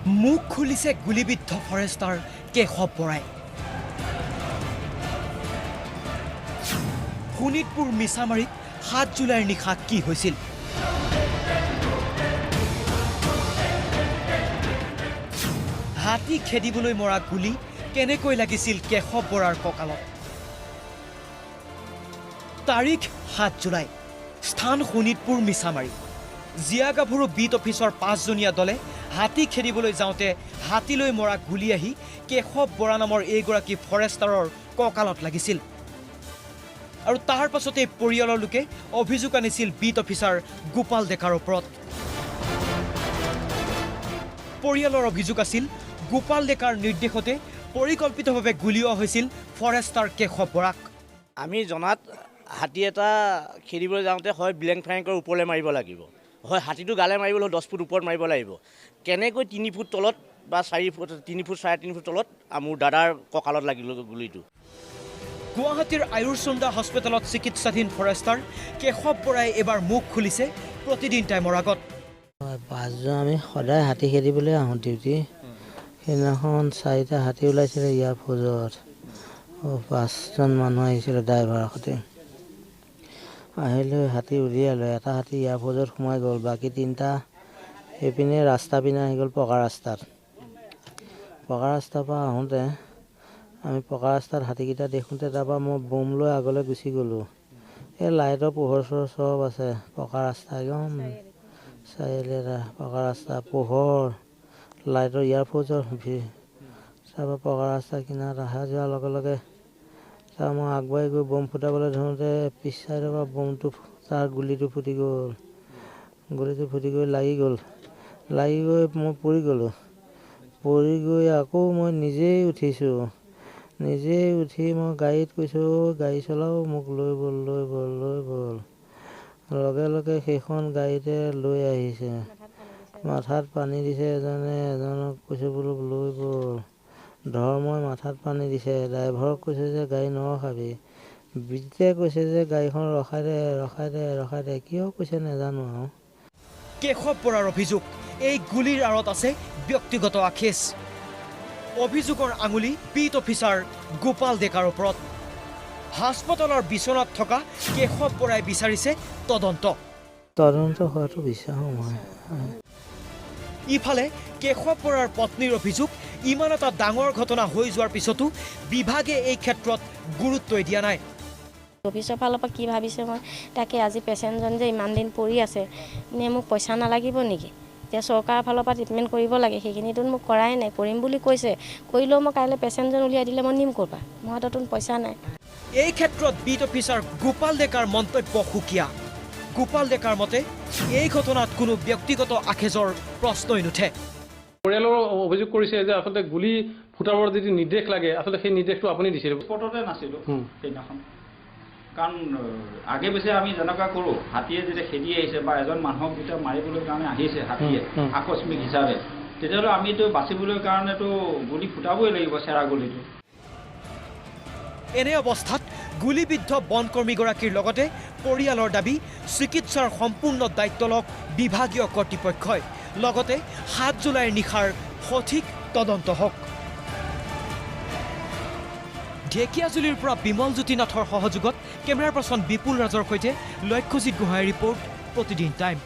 মুখ খুলিছে গুলিবিদ্ধ ফৰেষ্টাৰ কেশৱ বৰাই। শোণিতপুৰ মিছামাৰীত ৭ জুলাইৰ নিশা কি হৈছিল? হাতী খেদিবলৈ মৰা গুলী কেনেকৈ লাগিছিল কেশৱ বৰাৰ কঁকালত? তাৰিখ ৭ জুলাই, স্থান শোণিতপুৰ মিছামাৰী। জিয়াগাভৰু বিট অফিচৰ ৫জনীয়া দলে হাতী খেদিবলৈ যাওঁতে হাতীলৈ মৰা গুলী আহি কেশৱ বৰা নামৰ এইগৰাকী ফৰেষ্টাৰৰ কঁকালত লাগিছিল। আৰু তাৰ পাছতে পৰিয়ালৰ লোকে অভিযোগ আনিছিল বিট অফিচাৰ গোপাল ডেকাৰ ওপৰত। পৰিয়ালৰ অভিযোগ আছিল গোপাল ডেকাৰ নিৰ্দেশতে পৰিকল্পিতভাৱে গুলীওৱা হৈছিল ফৰেষ্টাৰ কেশৱ বৰাক। আমি জনাত হাতী এটা খেদিবলৈ যাওঁতে হয় ব্লেংক ফ্ৰেংকৰ ওপৰলৈ মাৰিব লাগিব, হয় হাতীটো গালে মাৰিবলৈ 10 ফুট ওপৰত মাৰিব লাগিব। কেনেকৈ 3 ফুট তলত বা 4 ফুট 3 ফুট 3.5 ফুট তলত মোৰ দাদাৰ কঁকালত লাগিল গুলীটো। গুৱাহাটীৰ আয়ুৰচন্দা হস্পিটেলত চিকিৎসাধীন ফৰেষ্টাৰ কেশৱ বৰাই এবাৰ মুখ খুলিছে প্ৰতিদিন টাইমৰ আগত। 5জন আমি সদায় হাতী খেদিবলৈ আহোঁ ডিউটি। সেইদিনাখন 4টা হাতী ওলাইছিলে ইয়াৰ ফৌজত। 5জন মানুহ আহিছিলে ড্ৰাইভাৰৰ সৈতে। আহিলৈ হাতী উলিয়ালে। এটা হাতী ইয়াৰ ফৌজত সোমাই গ'ল, বাকী 3টা সেইপিনে ৰাস্তা পিনে আহি গ'ল পকা ৰাস্তাত। পকা ৰাস্তাৰ পৰা আহোঁতে আমি পকা ৰাস্তাত হাতীকেইটা দেখোঁতে তাৰপৰা মই বোম লৈ আগলৈ গুচি গ'লোঁ। এই লাইটৰ পোহৰ চোহৰ চব আছে, পকা ৰাস্তা একদম চাৰিআলি এটা পকা ৰাস্তা, পোহৰ লাইটৰ ইয়াৰ ফৌজৰ ভিৰ। তাৰপৰা পকা ৰাস্তা কিনাৰত অহা যোৱাৰ লগে লগে তাৰ মই আগবাঢ়ি গৈ বোম ফুটাবলৈ ধৰোঁতে পিছ চাইডৰ পৰা বোমটো তাৰ গুলিটো ফুটি গ'ল। গুলিটো ফুটি গৈ লাগি গ'ল। লাগি গৈ মই পৰি গ'লোঁ। পৰি গৈ আকৌ মই নিজেই উঠিছোঁ। নিজেই উঠি মই গাড়ীত কৈছোঁ, গাড়ী চলাও, মোক লৈ ব'ল লৈ ব'ল লৈ ব'ল। লগে লগে সেইখন গাড়ীতে লৈ আহিছে। মাথাত পানী দিছে এজনে, এজনক কৈছোঁ বোলো লৈ ব'ল। ধৰ্মই মাথাত পানী দিছে। ড্ৰাইভাৰক কৈছে যে গাড়ী নৰখাবি। বিজিতে কৈছে যে গাড়ীখন ৰখাই দে ৰখাই দে ৰখাই দে, কিয় কৈছে নাজানো আৰু। কেশৱ বৰাৰ অভিযোগ, এই গুলীৰ আঁৰত আছে ব্যক্তিগত আখেজ। অভিযোগৰ আঙুলি বিট অফিচাৰ গোপাল ডেকাৰ ওপৰত। হাস্পতালৰ বিচনাত থকা কেশৱ বৰাই বিচাৰিছে তদন্ত। তদন্ত হোৱাটো বিচাৰোঁ মই। ইফালে কেশৱ বৰাৰ পত্নীৰ অভিযোগ, ইমান এটা ডাঙৰ ঘটনা হৈ যোৱাৰ পিছতো বিভাগে এই ক্ষেত্ৰত গুৰুত্বই দিয়া নাই। অফিচৰ ফালৰ পৰা কি ভাবিছে মই তাকে, আজি পেচেণ্টজন যে ইমান দিন পৰি আছে, নে মোক পইচা নালাগিব নেকি? এতিয়া চৰকাৰৰ ফালৰ পৰা ট্ৰিটমেণ্ট কৰিব লাগে, সেইখিনিতো মোক কৰাই নাই। কৰিম বুলি কৈছে, কৰিলেও মই কাইলৈ পেচেণ্টজন উলিয়াই দিলে মই নিম ক'ৰ পৰা? মোৰ হাততো পইচা নাই। এই ক্ষেত্ৰত বিট অফিচাৰ গোপাল ডেকাৰ মন্তব্য সুকীয়া। গোপাল ডেকাৰ মতে এই ঘটনাত কোনো ব্যক্তিগত আখেজৰ প্ৰশ্নই নুঠে। পৰিয়ালৰ অভিযোগ কৰিছে যে আচলতে গুলী ফুটাবৰ যিটো নিৰ্দেশ লাগে, আচলতে সেই নিৰ্দেশটো আপুনি দিছিল। স্পটতে নাছিলোঁ সেইদিনাখন, কাৰণ আগে পিছে আমি যেনেকুৱা কৰোঁ, হাতীয়ে যেতিয়া খেদি আহিছে বা এজন মানুহক যেতিয়া মাৰিবলৈ কাৰণে আহিছে হাতীয়ে আকস্মিক হিচাপে, তেতিয়াহ'লে আমিতো বাচিবলৈ কাৰণেতো গুলী ফুটাবই লাগিব, চেৰা গুলীটো। এনে অৱস্থাত গুলীবিদ্ধ বনকৰ্মীগৰাকীৰ লগতে পৰিয়ালৰ দাবী, চিকিৎসাৰ সম্পূৰ্ণ দায়িত্ব লওক বিভাগীয় কৰ্তৃপক্ষই। লগতে ৭ জুলাইৰ নিশাৰ সঠিক তদন্ত হওক। ঢেকিয়াজুলিৰ পৰা বিমলজ্যোতি নাথৰ সহযোগত কেমেৰা পাৰ্চন বিপুল ৰাজৰ সৈতে লক্ষ্যজিৎ গোহাঁইৰ ৰিপৰ্ট, প্ৰতিদিন টাইম।